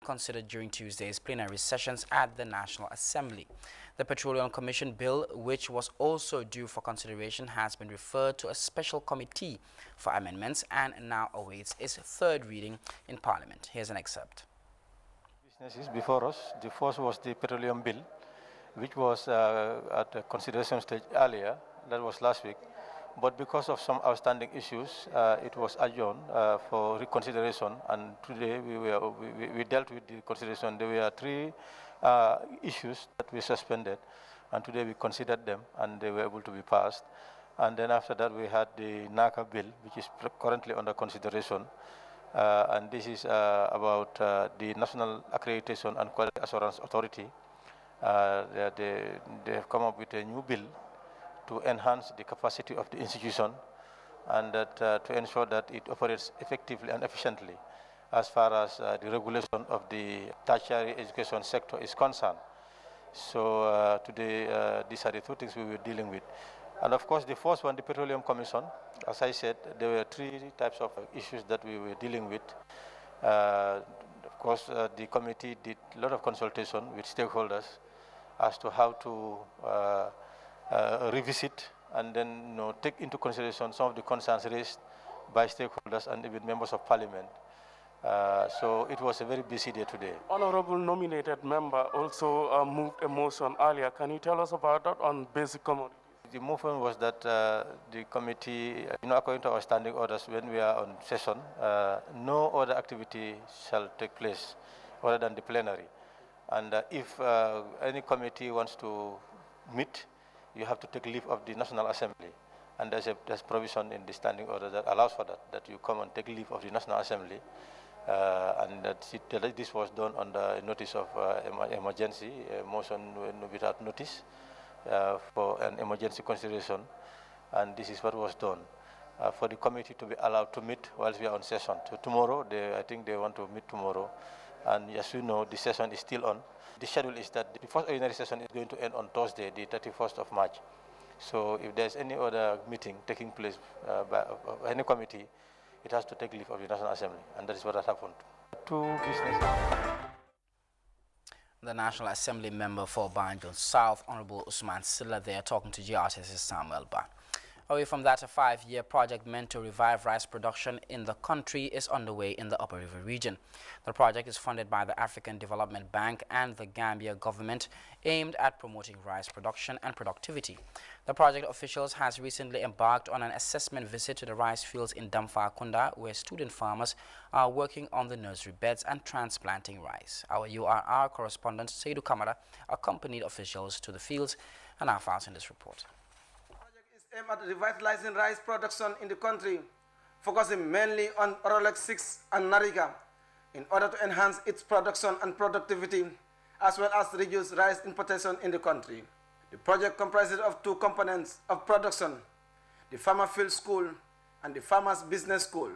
considered during Tuesday's plenary sessions at the National Assembly. The Petroleum Commission bill, which was also due for consideration, has been referred to a special committee for amendments and now awaits its third reading in Parliament. Here's an excerpt. Businesses before us. The first was the petroleum bill, which was at the consideration stage earlier. That was last week. But because of some outstanding issues, it was adjourned for reconsideration. And today we dealt with the consideration. There were three issues that we suspended, and today we considered them, and they were able to be passed. And then after that, we had the NACA bill, which is currently under consideration. And this is about the National Accreditation and Quality Assurance Authority. They have come up with a new bill to enhance the capacity of the institution and that, to ensure that it operates effectively and efficiently as far as the regulation of the tertiary education sector is concerned. So today, these are the two things we were dealing with. And of course, the first one, the Petroleum Commission, as I said, there were three types of issues that we were dealing with. Of course, the committee did a lot of consultation with stakeholders as to how to revisit and then take into consideration some of the concerns raised by stakeholders and even members of parliament. So it was a very busy day today. Honorable nominated member also moved a motion earlier. Can you tell us about that on basic commodities? The movement was that the committee, according to our standing orders, when we are on session, no other activity shall take place other than the plenary. And if any committee wants to meet, you have to take leave of the National Assembly. And there's provision in the standing order that allows for that you come and take leave of the National Assembly. And that this was done under a notice of emergency, a motion without notice for an emergency consideration. And this is what was done. For the committee to be allowed to meet whilst we are on session. So tomorrow, I think they want to meet tomorrow. And as you know, the session is still on. The schedule is that the first ordinary session is going to end on Thursday, the 31st of March. So if there's any other meeting taking place by any committee, it has to take leave of the National Assembly, and that is what has happened. Two businesses. The National Assembly member for Banjul South, Honorable Usman Silla, there talking to GRTS Samuel Ba. Away from that, a 5-year project meant to revive rice production in the country is underway in the Upper River region. The project is funded by the African Development Bank and the Gambia government, aimed at promoting rice production and productivity. The project officials has recently embarked on an assessment visit to the rice fields in Damfa-Kunda, where student farmers are working on the nursery beds and transplanting rice. Our URR correspondent Seydou Kamara accompanied officials to the fields and our files in this report. Aimed at revitalizing rice production in the country, focusing mainly on Rolex 6 and Nariga, in order to enhance its production and productivity, as well as reduce rice importation in the country. The project comprises of two components of production, the Farmer Field School and the Farmers Business School.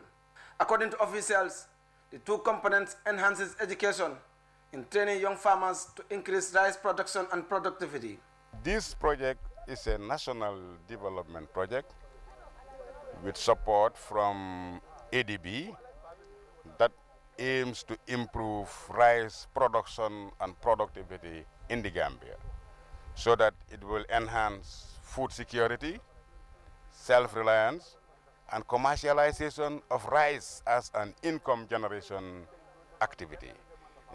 According to officials, the two components enhances education in training young farmers to increase rice production and productivity. This project is a national development project with support from ADB that aims to improve rice production and productivity in the Gambia so that it will enhance food security, self-reliance, and commercialization of rice as an income generation activity.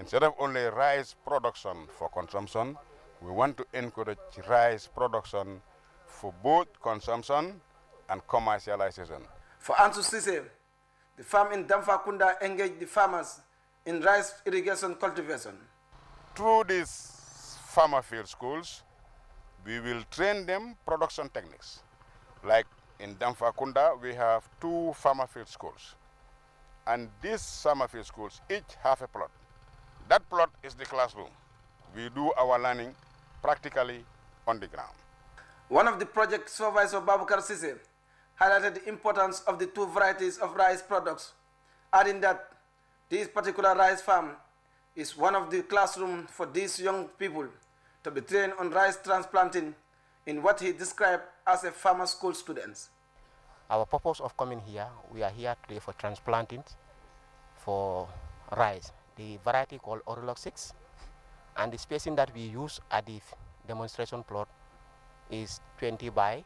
Instead of only rice production for consumption, we want to encourage rice production for both consumption and commercialization. For Ansu Sise, the farm in Damfa-Kunda engaged the farmers in rice irrigation cultivation. Through these farmer field schools, we will train them production techniques. Like in Damfa-Kunda, we have 2 farmer field schools. And these farmer field schools each have a plot. That plot is the classroom. We do our learning practically on the ground. One of the project supervisor, Babukar Sise, highlighted the importance of the 2 varieties of rice products, adding that this particular rice farm is one of the classrooms for these young people to be trained on rice transplanting in what he described as a farmer school students. Our purpose of coming here, we are here today for transplanting for rice the variety called Orolog 6, and the spacing that we use at the demonstration plot is 20 by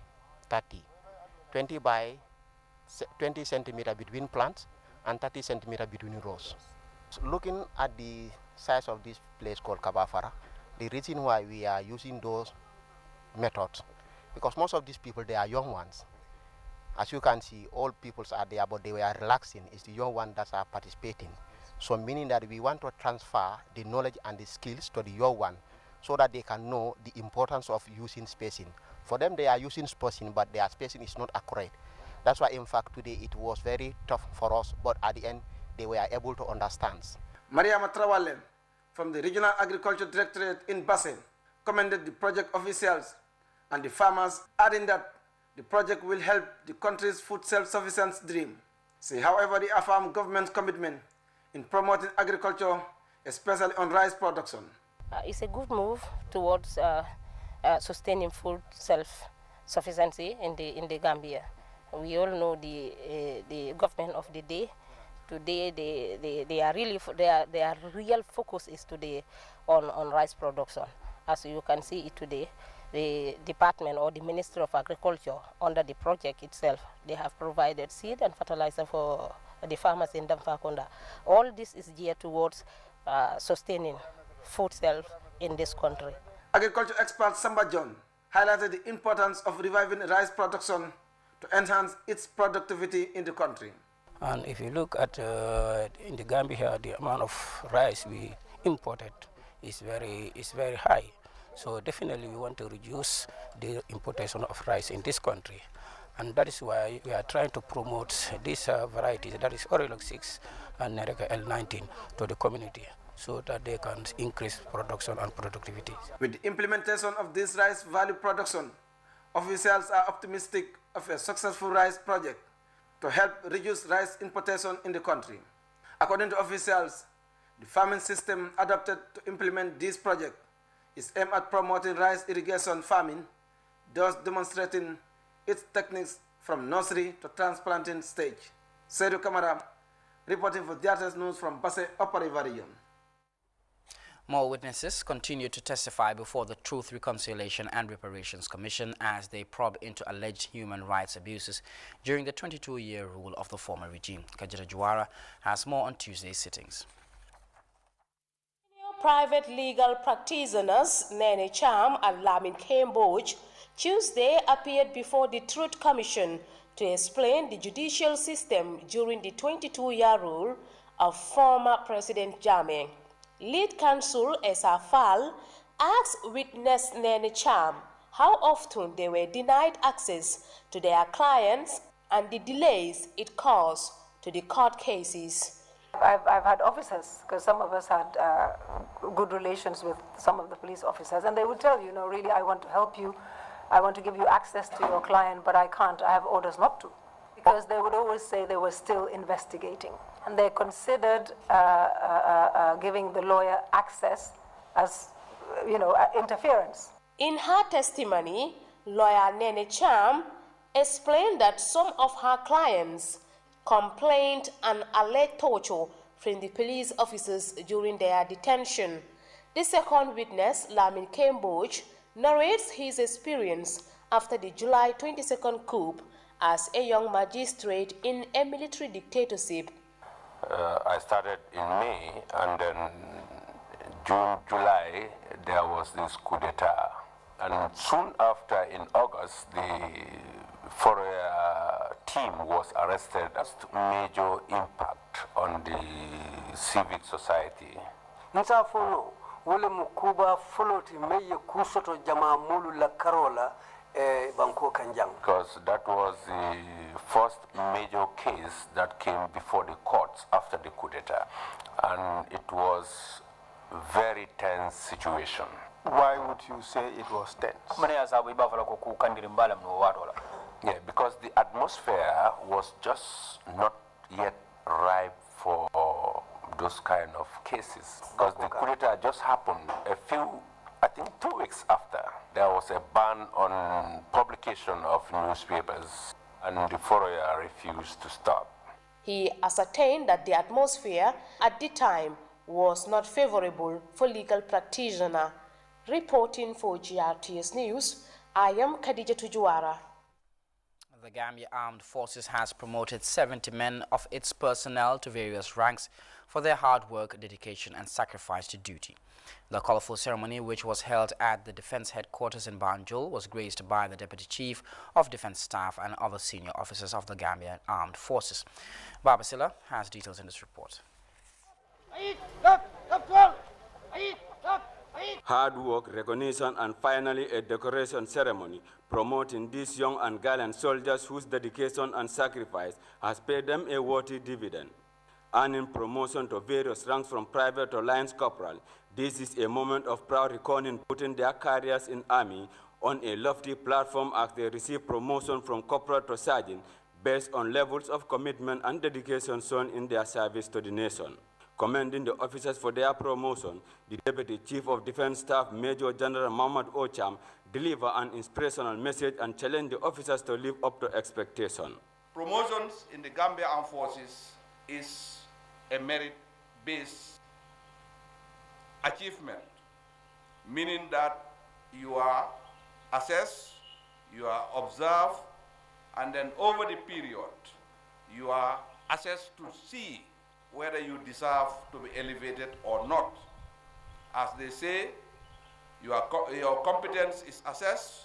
30. 20 by 20 centimeter between plants and 30 centimeter between rows. So looking at the size of this place called Kabafara, the reason why we are using those methods, because most of these people, they are young ones. As you can see, all peoples are there, but they were relaxing. It's the young ones that are participating. So meaning that we want to transfer the knowledge and the skills to the young one so that they can know the importance of using spacing. For them, they are using spacing, but their spacing is not accurate. That's why, in fact, today it was very tough for us, but at the end, they were able to understand. Maria Matrawale from the Regional Agriculture Directorate in Basse commended the project officials and the farmers, adding that the project will help the country's food self-sufficiency dream. See, however, they affirm government's commitment in promoting agriculture, especially on rice production. It's a good move towards sustaining food self-sufficiency in the Gambia. We all know the government of the day. Today, their real focus is today on rice production. As you can see it today, the department or the Ministry of Agriculture, under the project itself, they have provided seed and fertilizer for the farmers in Damfakunda. All this is geared towards sustaining food self in this country. Agriculture expert Samba John highlighted the importance of reviving rice production to enhance its productivity in the country. And if you look at in the Gambia, the amount of rice we imported is very high. So definitely we want to reduce the importation of rice in this country. And that is why we are trying to promote these varieties, that is Orolog 6 and Nereka L19, to the community so that they can increase production and productivity. With the implementation of this rice value production, officials are optimistic of a successful rice project to help reduce rice importation in the country. According to officials, the farming system adopted to implement this project is aimed at promoting rice irrigation farming, thus demonstrating its techniques from nursery to transplanting stage. Seydou Kamara, reporting for GRTS News from Basse, Upper River Region. More witnesses continue to testify before the Truth, Reconciliation and Reparations Commission as they probe into alleged human rights abuses during the 22-year rule of the former regime. Kajira Juara has more on Tuesday's sittings. Private legal practitioners Nene Cham and Lamin Cambridge Tuesday appeared before the Truth Commission to explain the judicial system during the 22-year rule of former President Jammeh. Lead counsel Esa Fall asked witness Nene Cham how often they were denied access to their clients and the delays it caused to the court cases. I've had officers, because some of us had good relations with some of the police officers, and they would tell you, really, I want to help you, I want to give you access to your client, but I can't, I have orders not to. Because they would always say they were still investigating. And they considered giving the lawyer access as, interference. In her testimony, lawyer Nene Cham explained that some of her clients complained and alleged torture from the police officers during their detention. The second witness, Lamin Cambridge, narrates his experience after the July 22nd coup as a young magistrate in a military dictatorship. I started in May, and then June, July, there was this coup d'etat. And soon after, in August, the Fourier team was arrested. As major impact on the civic society. Nsafono wole mukuba foloti meye kusoto jamaa mulu la Karola Banko Kanjang. Because that was the first major case that came before the courts after the coup d'etat, and it was very tense situation. Why would you say it was tense? Yeah, because the atmosphere was just not yet ripe for those kind of cases. Because the coup d'etat just happened I think 2 weeks after. There was a ban on publication of newspapers, and the Fourier refused to stop. He ascertained that the atmosphere at the time was not favorable for legal practitioner. Reporting for GRTS News, I am Khadija Tujuara. The Gambia Armed Forces has promoted 70 men of its personnel to various ranks for their hard work, dedication and sacrifice to duty. The colorful ceremony, which was held at the Defense Headquarters in Banjul, was graced by the Deputy Chief of Defense Staff and other senior officers of the Gambian Armed Forces. Babasila has details in this report. Hard work, recognition, and finally a decoration ceremony promoting these young and gallant soldiers whose dedication and sacrifice has paid them a worthy dividend. Earning promotion to various ranks from private to lance corporal, this is a moment of proud reckoning, putting their careers in army on a lofty platform as they receive promotion from corporal to sergeant based on levels of commitment and dedication shown in their service to the nation. Commending the officers for their promotion, the Deputy Chief of Defense Staff, Major General Mohamed Ocham, delivered an inspirational message and challenged the officers to live up to expectation. Promotions in the Gambia Armed Forces is a merit-based achievement, meaning that you are assessed, you are observed, and then over the period, you are assessed to see whether you deserve to be elevated or not. As they say, your competence is assessed,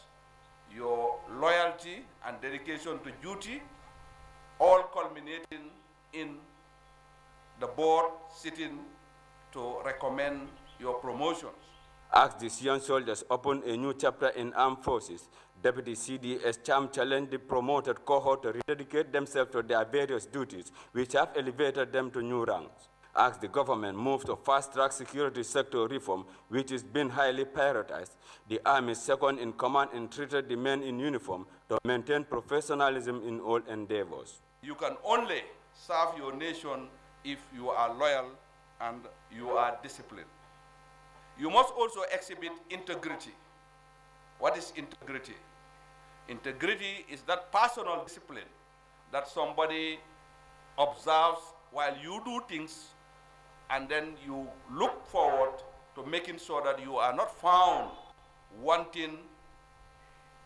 your loyalty and dedication to duty, all culminating in the board sitting to recommend your promotions. As these young soldiers open a new chapter in armed forces, Deputy CDS Cham challenged the promoted cohort to rededicate themselves to their various duties, which have elevated them to new ranks. As the government moves to fast-track security sector reform, which is being highly prioritized, the Army's second-in-command entreated the men in uniform to maintain professionalism in all endeavors. You can only serve your nation if you are loyal and you are disciplined. You must also exhibit integrity. What is integrity? Integrity is that personal discipline that somebody observes while you do things, and then you look forward to making sure that you are not found wanting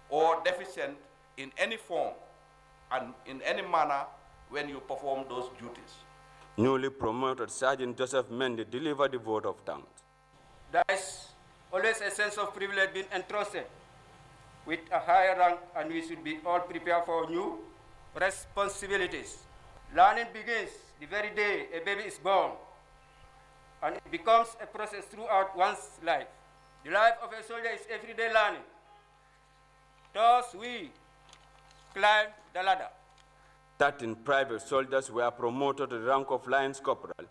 or deficient in any form and in any manner when you perform those duties. Newly promoted Sergeant Joseph Mendy delivered the vote of thanks. There is always a sense of privilege being entrusted with a higher rank, and we should be all prepared for new responsibilities. Learning begins the very day a baby is born, and it becomes a process throughout one's life. The life of a soldier is everyday learning. Thus we climb the ladder. 13 private soldiers were promoted to the rank of Lance Corporal,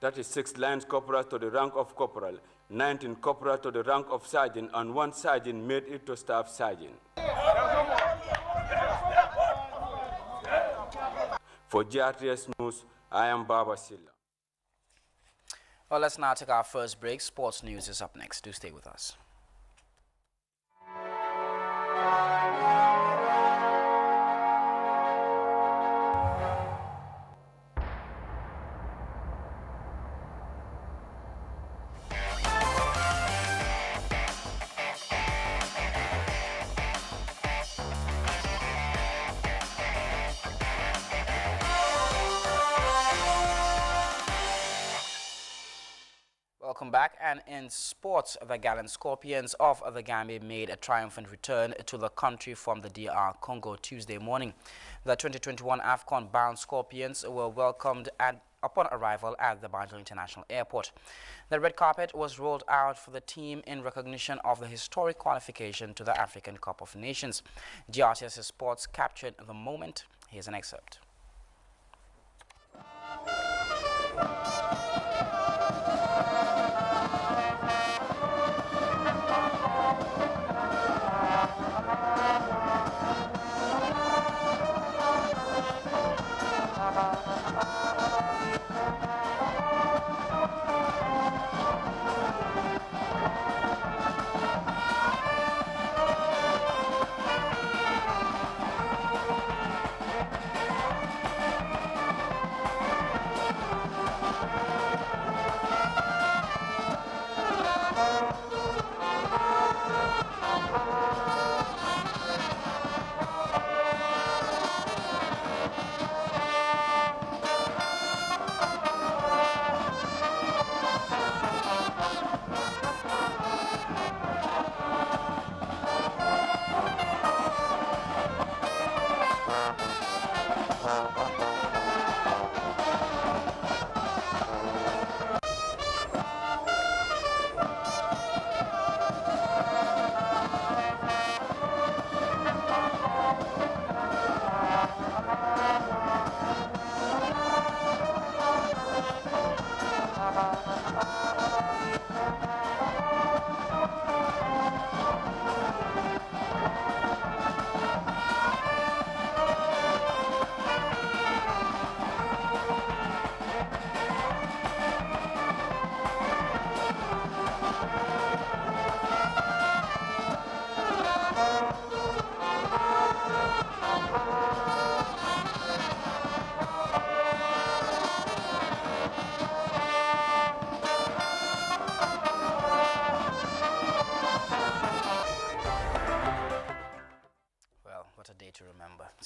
36 Lance Corporals to the rank of Corporal, 19 Corporals to the rank of Sergeant, and 1 Sergeant made it to Staff Sergeant. For GRTS News, I am Baba Silla. Well, let's now take our first break. Sports news is up next. Do stay with us. Welcome back. And in sports, the gallant Scorpions of the Gambia made a triumphant return to the country from the DR Congo Tuesday morning. The 2021 AFCON-bound Scorpions were welcomed upon arrival at the Banjul International Airport. The red carpet was rolled out for the team in recognition of the historic qualification to the African Cup of Nations. GRTS Sports captured the moment. Here's an excerpt.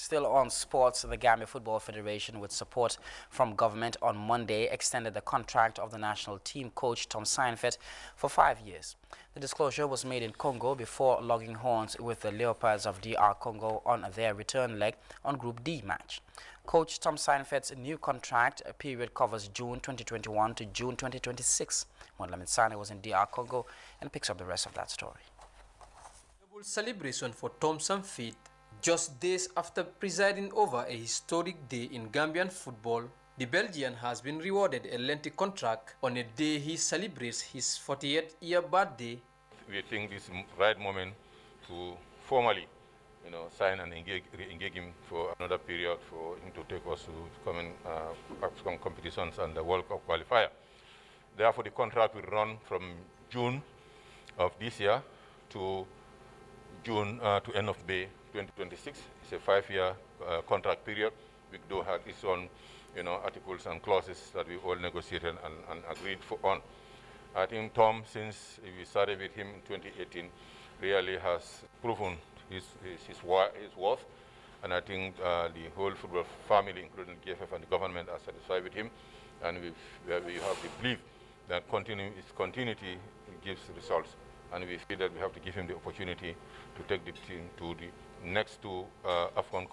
Still on sports, the Gambia Football Federation, with support from government, on Monday extended the contract of the national team coach Tom Seinfeld for 5 years. The disclosure was made in Congo before logging horns with the Leopards of DR Congo on their return leg on Group D match. Coach Tom Seinfeld's new contract period covers June 2021 to June 2026. Modlamin Sane was in DR Congo and picks up the rest of that story. Celebration for Tom Seinfeld just days after presiding over a historic day in Gambian football. The Belgian has been rewarded a lengthy contract on a day he celebrates his 48th year birthday. We think this is the right moment to formally, sign and engage him for another period for him to take us to coming African competitions and the World Cup qualifier. Therefore, the contract will run from June of this year to June to end of May 2026. It's a 5-year contract period. We do have its own, articles and clauses that we all negotiated and agreed on. I think Tom, since we started with him in 2018, really has proven his worth, and I think the whole football family, including GFF and the government, are satisfied with him, and we have the belief that his continuity gives results, and we feel that we have to give him the opportunity to take the team to the next two AFCON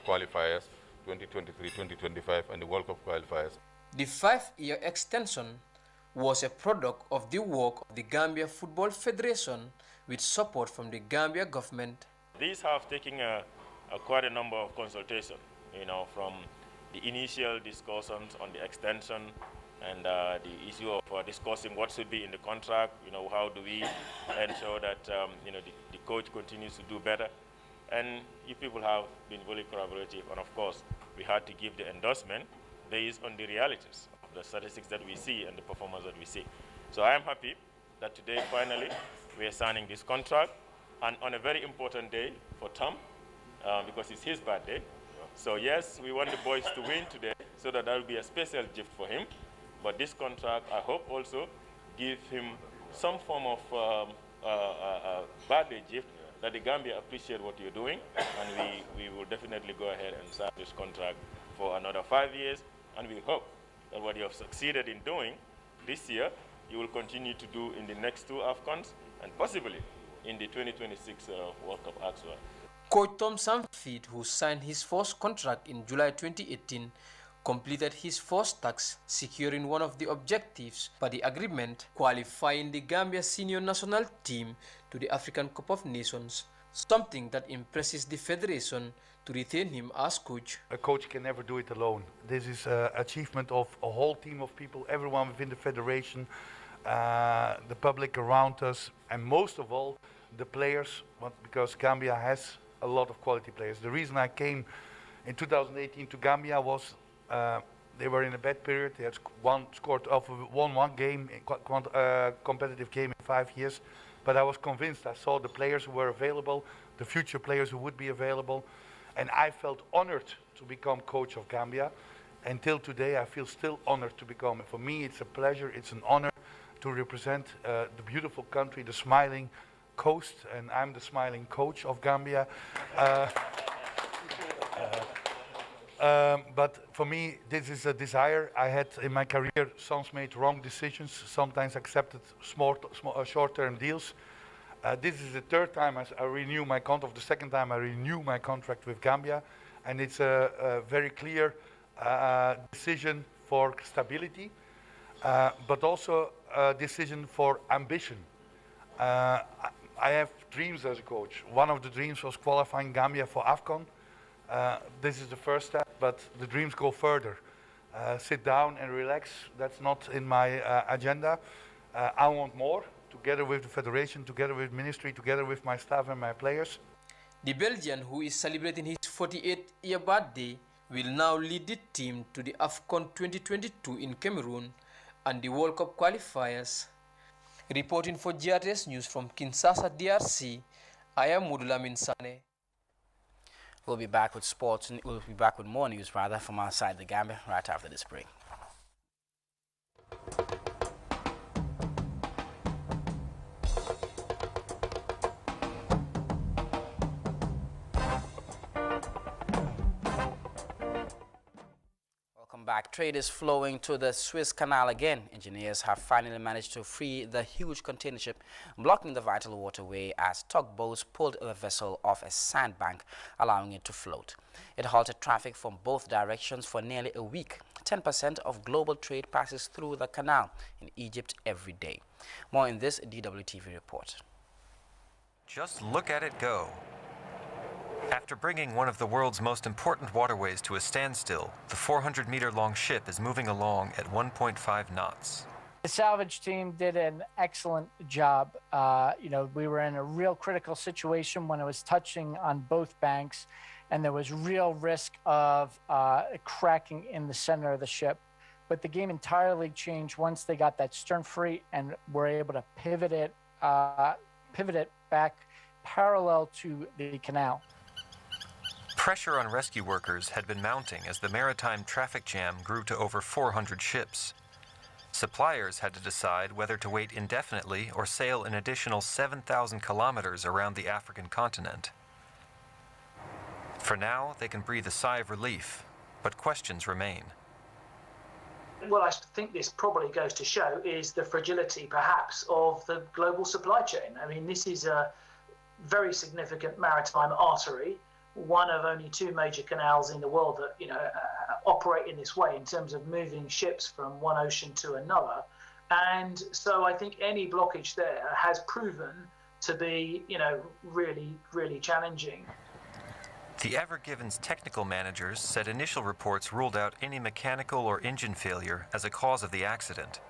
qualifiers, 2023, 2025, and the World Cup qualifiers. The 5-year extension was a product of the work of the Gambia Football Federation with support from the Gambia government. These have taken quite a number of consultations, from the initial discussions on the extension and the issue of discussing what should be in the contract, how do we ensure that, the coach continues to do better. And you people have been very collaborative, and of course, we had to give the endorsement based on the realities of the statistics that we see and the performance that we see. So I am happy that today, finally, we are signing this contract, and on a very important day for Tom, because it's his birthday. So yes, we want the boys to win today, so that will be a special gift for him. But this contract, I hope, also give him some form of birthday gift, that the Gambia appreciate what you're doing, and we will definitely go ahead and sign this contract for another 5 years, and we hope that what you have succeeded in doing this year, you will continue to do in the next 2 AFCONs, and possibly in the 2026 World Cup as well. Coach Tom Seinfeld, who signed his first contract in July 2018, completed his first task, securing one of the objectives by the agreement, qualifying the Gambia senior national team to the African Cup of Nations, something that impresses the federation to retain him as coach. A coach can never do it alone. This is an achievement of a whole team of people, everyone within the federation, the public around us, and most of all, the players, because Gambia has a lot of quality players. The reason I came in 2018 to Gambia was they were in a bad period. They had won one game, competitive game in 5 years. But I was convinced. I saw the players who were available, the future players who would be available, and I felt honored to become coach of Gambia. Until today, I feel still honored to become. For me, it's a pleasure, it's an honor to represent the beautiful country, the smiling coast, and I'm the smiling coach of Gambia. But for me, this is a desire. I had in my career, some made wrong decisions, sometimes accepted short-term deals. This is the 3rd time I renew my contract, the 2nd time I renew my contract with Gambia, and it's a very clear decision for stability, but also a decision for ambition. I have dreams as a coach. One of the dreams was qualifying Gambia for AFCON. This is the first step, but the dreams go further. Sit down and relax. That's not in my agenda. I want more, together with the federation, together with ministry, together with my staff and my players. The Belgian, who is celebrating his 48th year birthday, will now lead the team to the AFCON 2022 in Cameroon and the World Cup qualifiers. Reporting for GRTS News from Kinshasa, DRC, I am Modlamin Sane. We'll be back with sports, and we'll be back with more news from outside the Gambia right after this break. back. Trade is flowing to the Suez Canal again. Engineers have finally managed to free the huge container ship blocking the vital waterway as tugboats pulled the vessel off a sandbank, allowing it to float. It halted traffic from both directions for nearly a week. 10% of global trade passes through the canal in Egypt every day. More in this DWTV report. Just look at it go. After bringing one of the world's most important waterways to a standstill, the 400-meter-long ship is moving along at 1.5 knots. The salvage team did an excellent job. We were in a real critical situation when it was touching on both banks, and there was real risk of cracking in the center of the ship. But the game entirely changed once they got that stern free and were able to pivot it back parallel to the canal. Pressure on rescue workers had been mounting as the maritime traffic jam grew to over 400 ships. Suppliers had to decide whether to wait indefinitely or sail an additional 7,000 kilometers around the African continent. For now, they can breathe a sigh of relief, but questions remain. What I think this probably goes to show is the fragility, perhaps, of the global supply chain. I mean, this is a very significant maritime artery, one of only two major canals in the world that operate in this way in terms of moving ships from one ocean to another. And so I think any blockage there has proven to be really, really challenging. The Ever Given's technical managers said initial reports ruled out any mechanical or engine failure as a cause of the accident,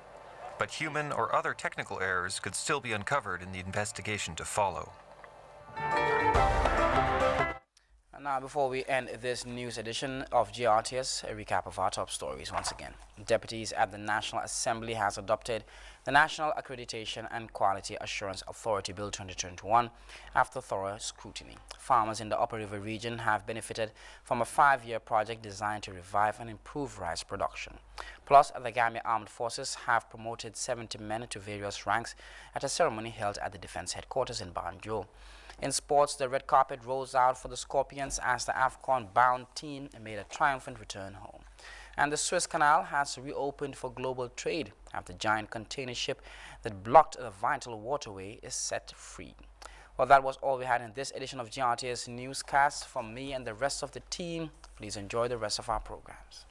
but human or other technical errors could still be uncovered in the investigation to follow. Now, before we end this news edition of GRTS, a recap of our top stories once again. Deputies at the National Assembly has adopted the National Accreditation and Quality Assurance Authority Bill 2021 after thorough scrutiny. Farmers in the Upper River region have benefited from a 5-year project designed to revive and improve rice production. Plus, the Gambia Armed Forces have promoted 70 men to various ranks at a ceremony held at the Defense Headquarters in Banjul. In sports, the red carpet rolls out for the Scorpions as the AFCON-bound team made a triumphant return home. And the Suez Canal has reopened for global trade after the giant container ship that blocked the vital waterway is set free. Well, that was all we had in this edition of GRTS Newscast. From me and the rest of the team, please enjoy the rest of our programs.